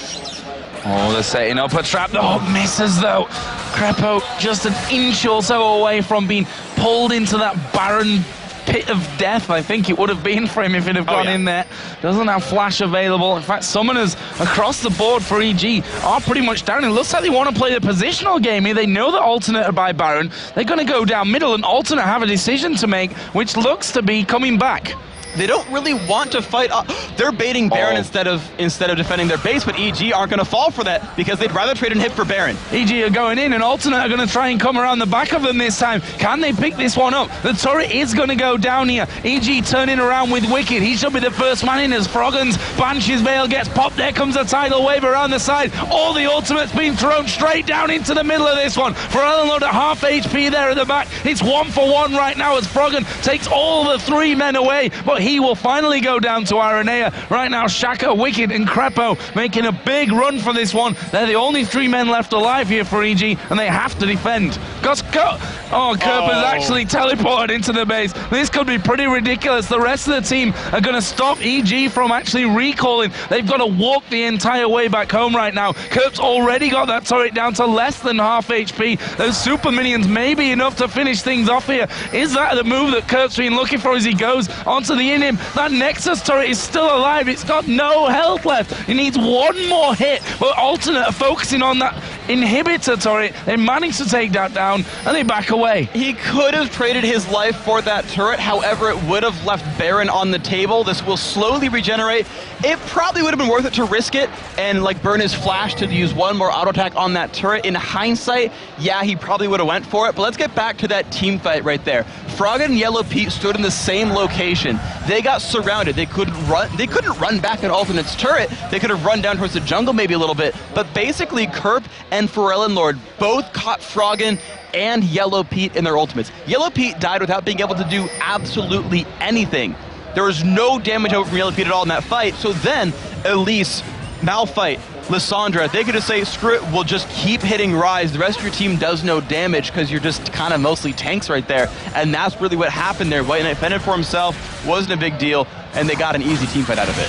Oh, they're setting up a trap. Oh, misses though. Crepo just an inch or so away from being pulled into that barren pit of death, I think it would have been for him if it had gone in there. Doesn't have flash available. In fact, summoners across the board for EG are pretty much down. It looks like they want to play the positional game here. They know that Alternate are by Baron. They're going to go down middle, and Alternate have a decision to make, which looks to be coming back. They don't really want to fight. They're baiting Baron instead of defending their base, but EG aren't going to fall for that because they'd rather trade and hit for Baron. EG are going in, and Alternate are going to try and come around the back of them this time. Can they pick this one up? The turret is going to go down here. EG turning around with Wicked. He should be the first man in as Froggen's Banshee's Veil gets popped. There comes a tidal wave around the side. All the ultimates being thrown straight down into the middle of this one. For Ellenlord at half HP there at the back. It's 1-for-1 right now as Froggen takes all the 3 men away, but he will finally go down to Aranea. Right now, Shacker, Wicked, and Crepo making a big run for this one. They're the only 3 men left alive here for EG, and they have to defend. Kerp has actually teleported into the base. This could be pretty ridiculous. The rest of the team are going to stop EG from actually recalling. They've got to walk the entire way back home right now. Kerp's already got that turret down to less than half HP. Those super minions may be enough to finish things off here. Is that the move that Kerp's been looking for as he goes onto the in-him? That Nexus turret is still alive. It's got no health left. It needs 1 more hit, but Alternate are focusing on that inhibitor turret. They managed to take that down, and they back away. He could have traded his life for that turret. However, it would have left Baron on the table. This will slowly regenerate. It probably would have been worth it to risk it and like burn his flash to use 1 more auto attack on that turret. In hindsight, yeah, he probably would have went for it. But let's get back to that team fight right there. Froggen and Yellow Pete stood in the same location. They got surrounded. They couldn't run back at Alternate's turret. They could have run down towards the jungle maybe a little bit. But basically, Kerp and Ellenlord both caught Froggen and Yellow Pete in their ultimates. Yellow Pete died without being able to do absolutely anything. There was no damage over from Yellow Pete at all in that fight. So then, Elise, Malphite, Lissandra, they could just say, screw it, we'll just keep hitting Rise. The rest of your team does no damage because you're just kind of mostly tanks right there. And that's really what happened there. White Knight fended for himself, wasn't a big deal, and they got an easy team fight out of it.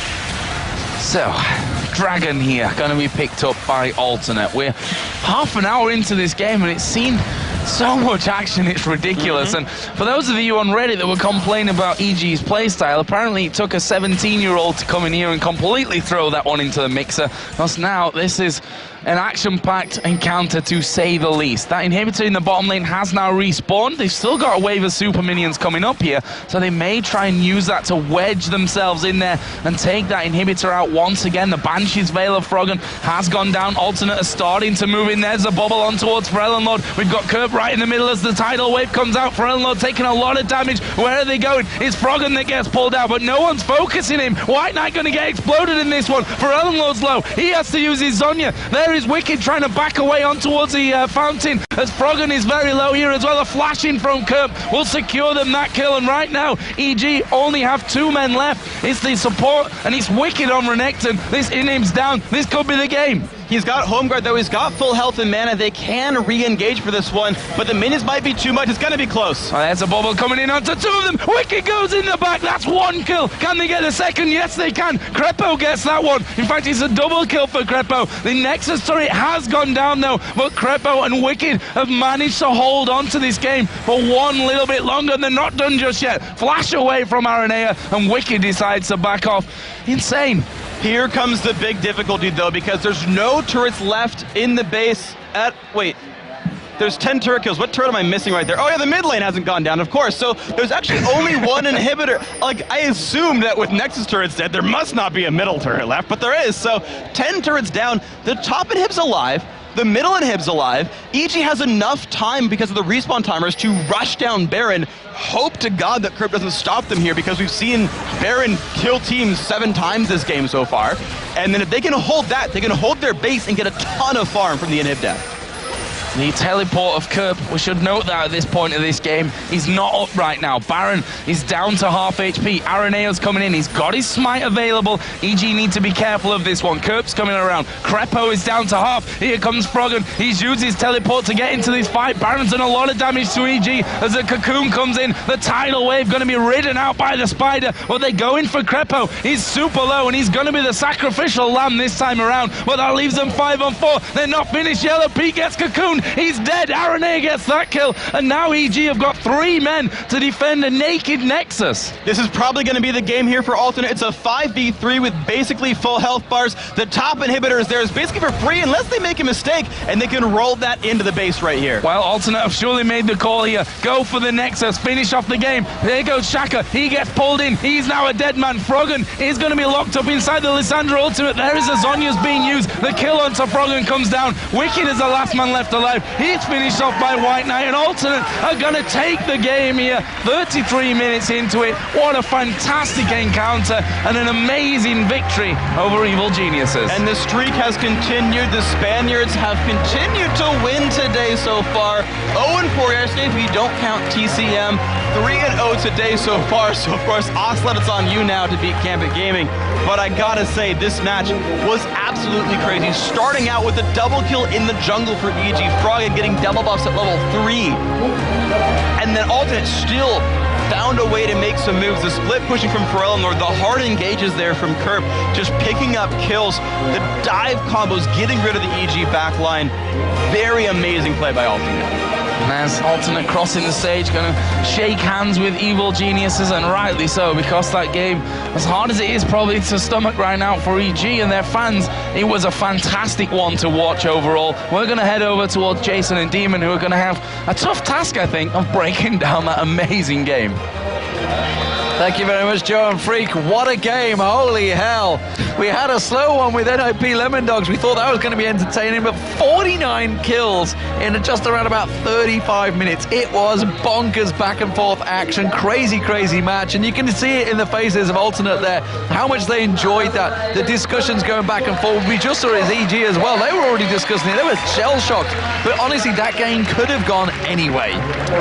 So, Dragon here, going to be picked up by Alternate. We're half an hour into this game and it's seen so much action, it's ridiculous. And for those of you on Reddit that were complaining about EG's playstyle, apparently it took a 17-year-old to come in here and completely throw that one into the mixer. Because now this is an action-packed encounter to say the least. That inhibitor in the bottom lane has now respawned. They've still got a wave of super minions coming up here, so they may try and use that to wedge themselves in there and take that inhibitor out once again. The Banshee's Veil of Froggen has gone down. Alternate is starting to move in. There's a bubble on towards Lord. We've got Kerp right in the middle as the tidal wave comes out. Lord taking a lot of damage. Where are they going? It's Froggen that gets pulled out, but no one's focusing him. White Knight going to get exploded in this one. Lord's low. He has to use his Zhonya. There is Wicked trying to back away on towards the fountain as Froggen is very low here as well. A flash in from Kerp will secure them that kill, and right now EG only have 2 men left. It's the support and it's Wicked on Renekton. This Inim's down. This could be the game. He's got Home Guard though, he's got full health and mana. They can re-engage for this one, but the minions might be too much. It's gonna be close. Oh, there's a bubble coming in onto 2 of them. Wicked goes in the back. That's 1 kill. Can they get the second? Yes, they can. Crepo gets that one. In fact, it's a double kill for Crepo. The Nexus turret has gone down though, but Crepo and Wicked have managed to hold on to this game for 1 little bit longer. They're not done just yet. Flash away from Aranea, and Wicked decides to back off. Insane. Here comes the big difficulty though, because there's no turrets left in the base at, wait, there's 10 turret kills. What turret am I missing right there? Oh yeah, the mid lane hasn't gone down, of course. So there's actually only 1 inhibitor. Like, I assumed that with Nexus turrets dead, there must not be a middle turret left, but there is. So 10 turrets down, the top inhib's alive, the middle inhib's alive. EG has enough time because of the respawn timers to rush down Baron. Hope to God that Kerp doesn't stop them here, because we've seen Baron kill teams 7 times this game so far. And then if they can hold that, they can hold their base and get a ton of farm from the inhib death. The teleport of Kerp, we should note that at this point of this game, he's not up right now. Baron is down to half HP. Aranea's coming in. He's got his smite available. EG need to be careful of this one. Kerp's coming around. Crepo is down to half. Here comes Froggen. He's used his teleport to get into this fight. Baron's done a lot of damage to EG as the cocoon comes in. The tidal wave going to be ridden out by the spider. Well, they go in for Crepo. He's super low, and he's going to be the sacrificial lamb this time around. But that leaves them 5 on 4. They're not finished. Yellow Pete gets cocoon. He's dead. Aranea gets that kill, and now EG have got 3 men to defend a naked Nexus. This is probably going to be the game here for Alternate. It's a 5v3 with basically full health bars. The top inhibitor is there is basically for free unless they make a mistake, and they can roll that into the base right here. Well, Alternate have surely made the call here. Go for the Nexus. Finish off the game. There goes Shaka. He gets pulled in. He's now a dead man. Froggen is going to be locked up inside the Lissandra ultimate. There is a Zhonya's being used. The kill onto Froggen comes down. Wicked is the last man left alive. He's finished off by White Knight, and Alternate are going to take the game here. 33 minutes into it. What a fantastic encounter and an amazing victory over Evil Geniuses. And the streak has continued. The Spaniards have continued to win today so far. 0-4 yesterday if you don't count TCM. 3-0 today so far. So of course, Oxlade, it's on you now to beat Gambit Gaming. But I gotta say, this match was absolutely crazy. Starting out with a double kill in the jungle for EG. Froggen getting double buffs at level 3. And then Alternate still found a way to make some moves. The split pushing from Lord, the hard engages there from Kerp, just picking up kills. The dive combos, getting rid of the EG backline. Very amazing play by Alternate. And there's Alternate crossing the stage, going to shake hands with Evil Geniuses, and rightly so, because that game, as hard as it is probably to stomach right now for EG and their fans, it was a fantastic one to watch overall. We're going to head over towards Jason and Demon, who are going to have a tough task, I think, of breaking down that amazing game. Thank you very much, Joe and Freak. What a game, holy hell. We had a slow one with NIP Lemon Dogs. We thought that was going to be entertaining, but 49 kills in just around about 35 minutes. It was bonkers back and forth action, crazy, crazy match. And you can see it in the faces of Alternate there, how much they enjoyed that. The discussions going back and forth. We just saw it as EG as well. They were already discussing it. They were shell-shocked. But honestly, that game could have gone anyway.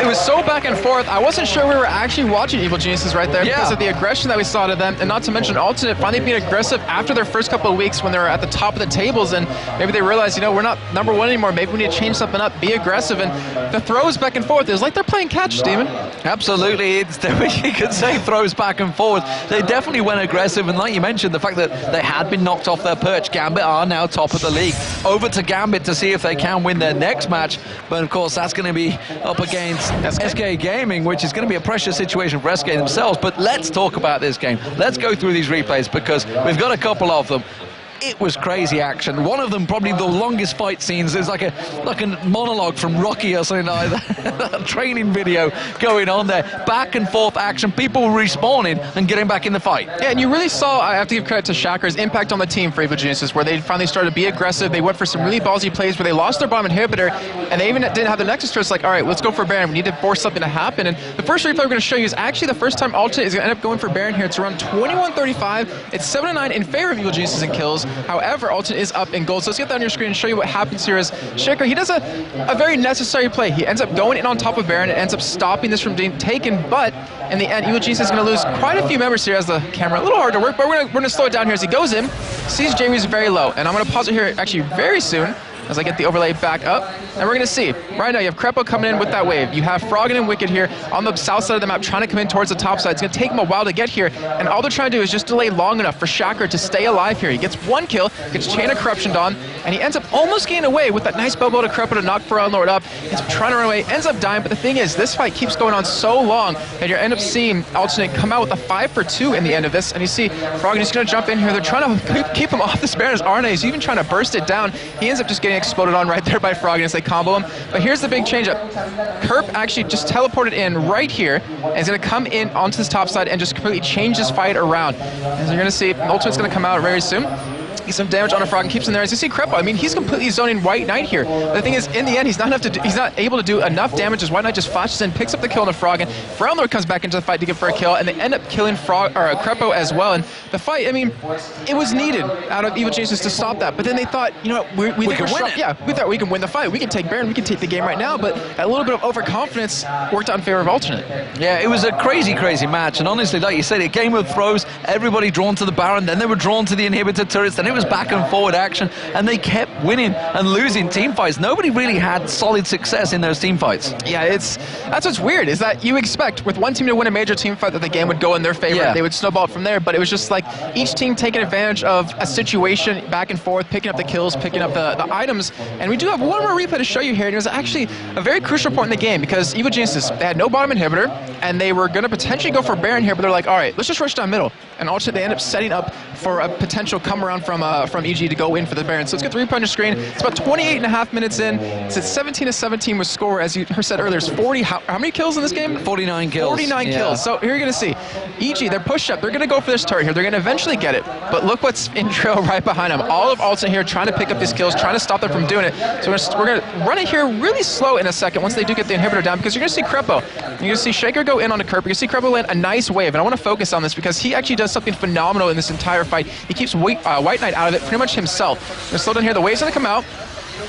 It was so back and forth. I wasn't sure we were actually watching Evil Geniuses right there because of the aggression that we saw to them, and not to mention Alternate finally being aggressive after their first couple of weeks when they were at the top of the tables, and maybe they realized, you know, we're not number 1 anymore. Maybe we need to change something up, be aggressive, and the throws back and forth, it was like they're playing catch, Steven. Absolutely, you could say throws back and forth. They definitely went aggressive, and like you mentioned, the fact that they had been knocked off their perch. Gambit are now top of the league. Over to Gambit to see if they can win their next match, but of course that's going to be up against SK Gaming, which is going to be a pressure situation for SK themselves. But let's talk about this game. Let's go through these replays because we've got a couple of them. it was crazy action. One of them, probably the longest fight scenes, is like a monologue from Rocky or something like that. A training video going on there. Back and forth action, people respawning and getting back in the fight. Yeah, and you really saw, I have to give credit to Shacker's impact on the team for Evil Geniuses, where they finally started to be aggressive. They went for some really ballsy plays where they lost their bottom inhibitor, and they even didn't have the Nexus Turret. It's like, all right, let's go for Baron. We need to force something to happen. And the first replay we're going to show you is actually the first time Alternate is going to end up going for Baron here. It's around 21-35. It's 7-9 in favor of Evil Geniuses in kills. However, Alternate is up in gold. So let's get that on your screen and show you what happens here. Is Shaker, he does a very necessary play. He ends up going in on top of Baron and ends up stopping this from being taken, but in the end, Evil Geniuses is going to lose quite a few members here as the camera. A little hard to work, but we're going to slow it down here as he goes in, sees Jamie's very low, and I'm going to pause it here actually very soon as I get the overlay back up, and we're going to see. Right now, you have Crepo coming in with that wave. You have Froggen and Wicked here on the south side of the map trying to come in towards the top side. It's going to take them a while to get here, and all they're trying to do is just delay long enough for Shacker to stay alive here. He gets one kill, gets Chain of Corruption on, and he ends up almost getting away with that nice bow to Crepo to knock Pharrell Lord up. He's trying to run away, ends up dying, but the thing is, this fight keeps going on so long that you end up seeing Alternate come out with a 5-for-2 in the end of this, and you see Froggen is going to jump in here. They're trying to keep him off this Baron's RNA. He's even trying to burst it down. He ends up just getting exploded on right there by Froggen as they combo him. But here's the big change up. Kerp actually just teleported in right here and is going to come in onto this top side and just completely change this fight around. As you're going to see, Ultimate's going to come out very soon. Get some damage on a Frog and keeps him there. As you see Crepo, I mean, he's completely zoning White Knight here. But the thing is, in the end, he's not able to do enough damage as White Knight just flashes in, picks up the kill on a Frog, and Froggen comes back into the fight to get for a kill, and they end up killing Crepo as well. And the fight, I mean, it was needed out of Evil Geniuses to stop that. But then they thought, you know what, we think we're strong. Yeah, we thought we can win the fight. We can take Baron. We can take the game right now. But a little bit of overconfidence worked out in favor of Alternate. Yeah, it was a crazy, crazy match. And honestly, like you said, a game of throws, everybody drawn to the Baron, then they were drawn to the inhibitor turrets, then it was back and forward action, and they kept winning and losing team fights. Nobody really had solid success in those team fights. Yeah, that's what's weird, is that you expect with one team to win a major team fight that the game would go in their favor. Yeah. They would snowball from there, but it was just like each team taking advantage of a situation back and forth, picking up the kills, picking up the items. And we do have one more replay to show you here, and it was actually a very crucial point in the game because Evil Geniuses, they had no bottom inhibitor, and they were going to potentially go for Baron here, but they're like, all right, let's just rush down middle. And also they end up setting up for a potential come around from EG to go in for the Baron. So let's get the replay on your screen. It's about 28.5 minutes in. It's at 17-17 with score. As you said earlier, it's 40. How many kills in this game? 49 kills. 49 kills. So here you're going to see EG, they're pushed up. They're going to go for this turret here. They're going to eventually get it. But look what's in trail right behind them. All of Alternate here trying to pick up these kills, trying to stop them from doing it. So we're going to run it here really slow in a second once they do get the inhibitor down, because you're going to see Crepo. You're going to see Shaker go in on a Kerp. You're going to see Crepo land a nice wave. And I want to focus on this because he actually does something phenomenal in this entire fight. He keeps White Knight out of it pretty much himself. We're going to slow down here. The wave's going to come out.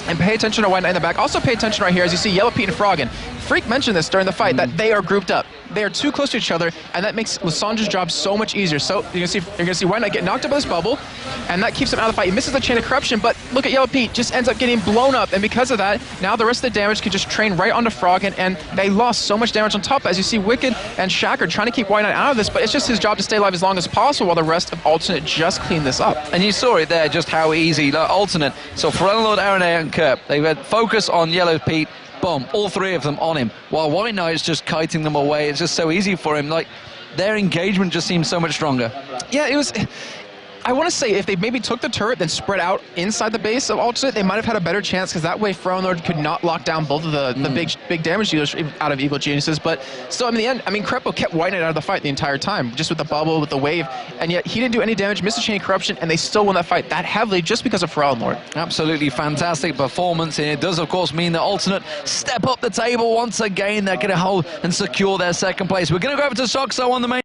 And pay attention to White Knight in the back. Also pay attention right here as you see Yellow Pete and Froggen. Freak mentioned this during the fight, that they are grouped up. They are too close to each other, and that makes Lissandra's job so much easier. So you're gonna see White Knight get knocked up by this bubble, and that keeps him out of the fight. He misses the Chain of Corruption, but look at Yellow Pete, just ends up getting blown up, and because of that, now the rest of the damage can just train right onto Froggen, and they lost so much damage on top. As you see Wicked and Shacker trying to keep White Knight out of this, but it's just his job to stay alive as long as possible while the rest of Alternate just clean this up. And you saw it there, just how easy. Like, Alternate, so Pharrell Lord, Aaron and Kerp, they had focus on Yellow Pete, boom, all three of them on him, while White Knight is just kiting them away. It's just so easy for him. Like, their engagement just seems so much stronger. Yeah, it was... I want to say if they maybe took the turret then spread out inside the base of Alternate, they might have had a better chance, because that way Throne Lord could not lock down both of the big damage dealers out of Evil Geniuses. But still, in the end, I mean, Crepo kept White Knight out of the fight the entire time, just with the bubble, with the wave, and yet he didn't do any damage, missed a Chain of Corruption, and they still won that fight that heavily just because of Throne Lord. Absolutely fantastic performance, and it does, of course, mean that Alternate step up the table once again. They're going to hold and secure their second place. We're going to go over to Soxo on the main.